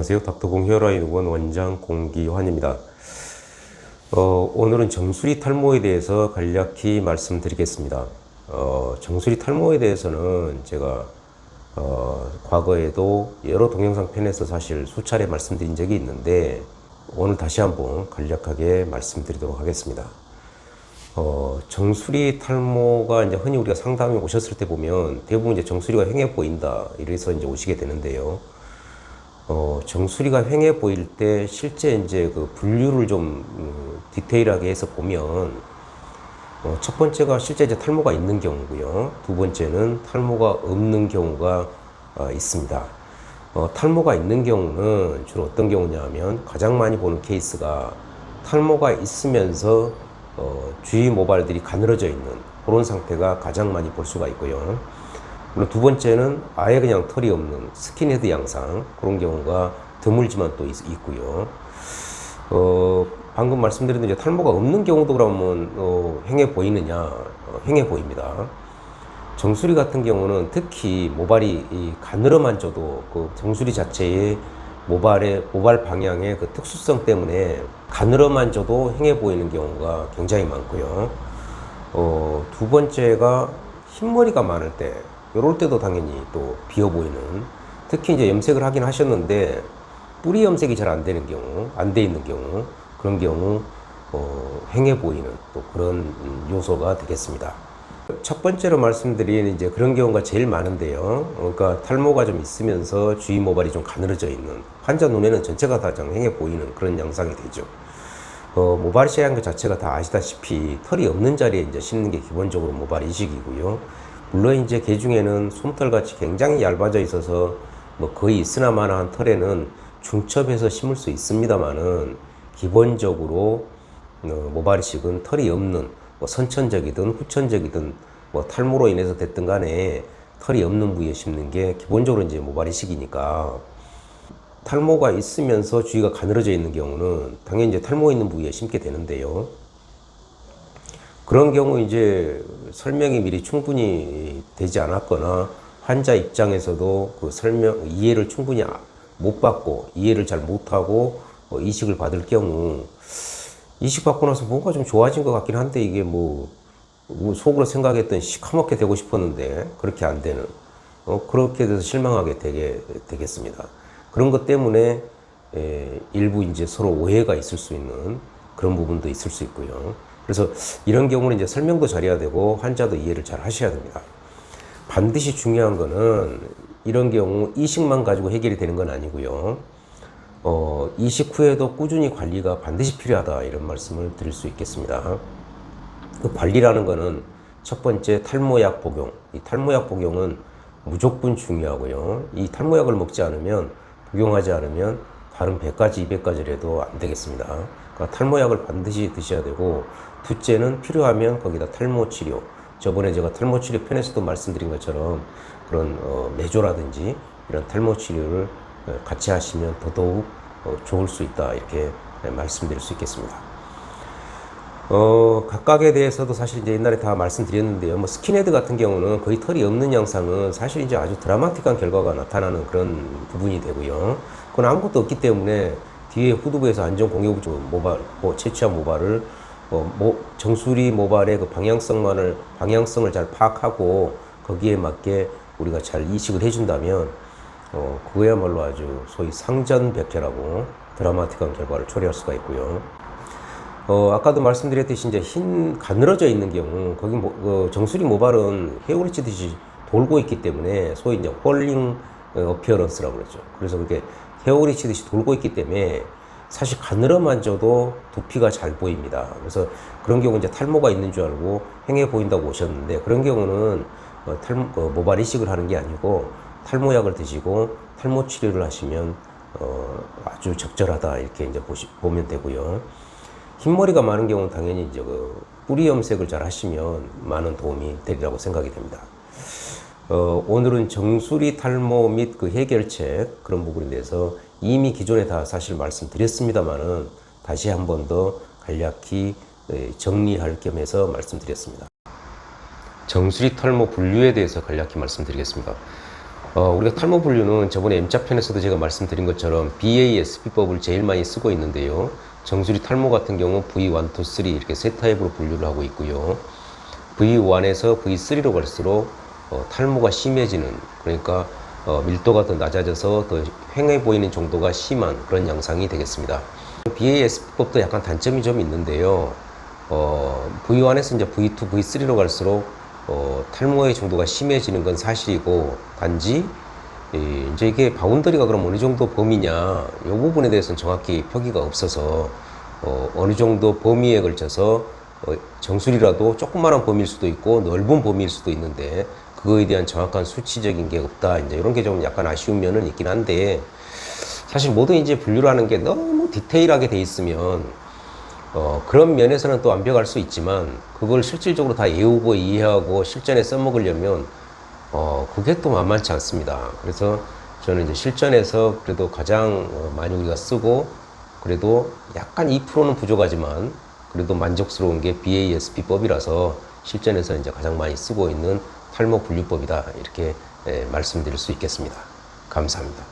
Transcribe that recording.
안녕하세요. 닥터공 헤어라인 원장 공기환입니다. 오늘은 정수리 탈모에 대해서 간략히 말씀드리겠습니다. 정수리 탈모에 대해서는 제가 과거에도 여러 동영상 편에서 사실 수차례 말씀드린 적이 있는데 오늘 다시 한번 간략하게 말씀드리도록 하겠습니다. 정수리 탈모가 이제 흔히 우리가 상담에 오셨을 때 보면 대부분 이제 정수리가 휑해 보인다 이래서 이제 오시게 되는데요. 정수리가 휑해 보일 때 실제 이제 그 분류를 좀 디테일하게 해서 보면 첫 번째가 실제 이제 탈모가 있는 경우고요. 두 번째는 탈모가 없는 경우가 있습니다. 탈모가 있는 경우는 주로 어떤 경우냐면 가장 많이 보는 케이스가 탈모가 있으면서 주위 모발들이 가늘어져 있는 그런 상태가 가장 많이 볼 수가 있고요. 물론 두 번째는 아예 그냥 털이 없는 스킨헤드 양상, 그런 경우가 드물지만 또 있고요. 방금 말씀드린 이제 탈모가 없는 경우도 그러면 휑해 보이느냐? 휑해 보입니다. 정수리 같은 경우는 특히 모발이 가늘어 만져도 그 정수리 자체의 모발 방향의 그 특수성 때문에 가늘어 만져도 휑해 보이는 경우가 굉장히 많고요. 두 번째가 흰머리가 많을 때, 이럴 때도 당연히 또 비어 보이는, 특히 이제 염색을 하긴 하셨는데 뿌리 염색이 잘 안 되는 경우, 안 돼 있는 경우, 그런 경우 휑해 보이는 또 그런 요소가 되겠습니다. 첫 번째로 말씀드린 이제 그런 경우가 제일 많은데요. 그러니까 탈모가 좀 있으면서 주위 모발이 좀 가늘어져 있는, 환자 눈에는 전체가 다 좀 휑해 보이는 그런 양상이 되죠. 모발 시한 것 자체가 다 아시다시피 털이 없는 자리에 이제 심는 게 기본적으로 모발 이식이고요. 물론 이제 개 중에는 솜털 같이 굉장히 얇아져 있어서 뭐 거의 있으나마나한 털에는 중첩해서 심을 수 있습니다만은 기본적으로 모발 이식은 털이 없는 뭐 선천적이든 후천적이든 뭐 탈모로 인해서 됐든 간에 털이 없는 부위에 심는 게 기본적으로 이제 모발 이식이니까, 탈모가 있으면서 주위가 가늘어져 있는 경우는 당연히 이제 탈모 있는 부위에 심게 되는데요. 그런 경우 이제 설명이 미리 충분히 되지 않았거나 환자 입장에서도 그 이해를 충분히 못 받고 이해를 잘 못하고 이식을 받을 경우, 이식 받고 나서 뭔가 좀 좋아진 것 같긴 한데 이게 뭐 속으로 생각했던 시커멓게 되고 싶었는데 그렇게 안 되는, 그렇게 돼서 실망하게 되겠습니다. 그런 것 때문에 일부 이제 서로 오해가 있을 수 있는 그런 부분도 있을 수 있고요. 그래서 이런 경우는 이제 설명도 잘해야 되고 환자도 이해를 잘 하셔야 됩니다. 반드시 중요한 거는 이런 경우 이식만 가지고 해결이 되는 건 아니고요. 이식 후에도 꾸준히 관리가 반드시 필요하다, 이런 말씀을 드릴 수 있겠습니다. 그 관리라는 거는 첫 번째 탈모약 복용. 이 탈모약 복용은 무조건 중요하고요. 이 탈모약을 먹지 않으면, 복용하지 않으면 다른 100가지, 200가지라도 안 되겠습니다. 그러니까 탈모약을 반드시 드셔야 되고, 둘째는 필요하면 거기다 탈모 치료. 저번에 제가 탈모 치료 편에서도 말씀드린 것처럼 그런 메조라든지 이런 탈모 치료를 같이 하시면 더더욱 좋을 수 있다, 이렇게 말씀드릴 수 있겠습니다. 각각에 대해서도 사실 이제 옛날에 다 말씀드렸는데요. 뭐 스킨헤드 같은 경우는 거의 털이 없는 양상은 사실 이제 아주 드라마틱한 결과가 나타나는 그런 부분이 되고요. 그건 아무것도 없기 때문에 뒤에 후두부에서 안전 공유 모발, 채취한 모발을 정수리 모발의 그 방향성을 잘 파악하고 거기에 맞게 우리가 잘 이식을 해준다면 그거야말로 아주 소위 상전벽해라고 드라마틱한 결과를 초래할 수가 있고요. 아까도 말씀드렸듯이 이제 가늘어져 있는 경우, 거기 정수리 모발은 헤어를 치듯이 돌고 있기 때문에 소위 이제 홀링 어피어런스라고 그러죠. 그래서 그렇게 헤어리 치듯이 돌고 있기 때문에 사실 가늘어 만져도 두피가 잘 보입니다. 그래서 그런 경우 이제 탈모가 있는 줄 알고 휑해 보인다고 오셨는데, 그런 경우는 모발 이식을 하는 게 아니고 탈모약을 드시고 탈모 치료를 하시면 아주 적절하다, 이렇게 이제 보면 되고요. 흰머리가 많은 경우는 당연히 이제 뿌리 염색을 잘 하시면 많은 도움이 되리라고 생각이 됩니다. 오늘은 정수리 탈모 및 그 해결책, 그런 부분에 대해서 이미 기존에 다 사실 말씀드렸습니다만은 다시 한 번 더 간략히 정리할 겸해서 말씀드렸습니다. 정수리 탈모 분류에 대해서 간략히 말씀드리겠습니다. 우리가 탈모 분류는 저번에 M자 편에서도 제가 말씀드린 것처럼 BASP법을 제일 많이 쓰고 있는데요. 정수리 탈모 같은 경우 V1, 2, 3 이렇게 세 타입으로 분류를 하고 있고요. V1에서 V3로 갈수록 탈모가 심해지는, 그러니까 밀도가 더 낮아져서 더 휑해 보이는 정도가 심한 그런 양상이 되겠습니다. BASP법도 약간 단점이 좀 있는데요. V1에서 이제 V2, V3로 갈수록 탈모의 정도가 심해지는 건 사실이고, 단지 이제 이게 바운더리가 그럼 어느 정도 범위냐, 이 부분에 대해서는 정확히 표기가 없어서 어느 정도 범위에 걸쳐서 정수리라도 조그마한 범위일 수도 있고 넓은 범위일 수도 있는데 그거에 대한 정확한 수치적인 게 없다. 이제 이런 게 좀 약간 아쉬운 면은 있긴 한데, 사실 모든 이제 분류를 하는 게 너무 디테일하게 돼 있으면 그런 면에서는 또 완벽할 수 있지만, 그걸 실질적으로 다 외우고 이해하고 실전에 써먹으려면 그게 또 만만치 않습니다. 그래서 저는 이제 실전에서 그래도 가장 많이 우리가 쓰고, 그래도 약간 2%는 부족하지만 그래도 만족스러운 게 BASP법이라서 실전에서 이제 가장 많이 쓰고 있는 탈모 분류법이다, 이렇게 말씀드릴 수 있겠습니다. 감사합니다.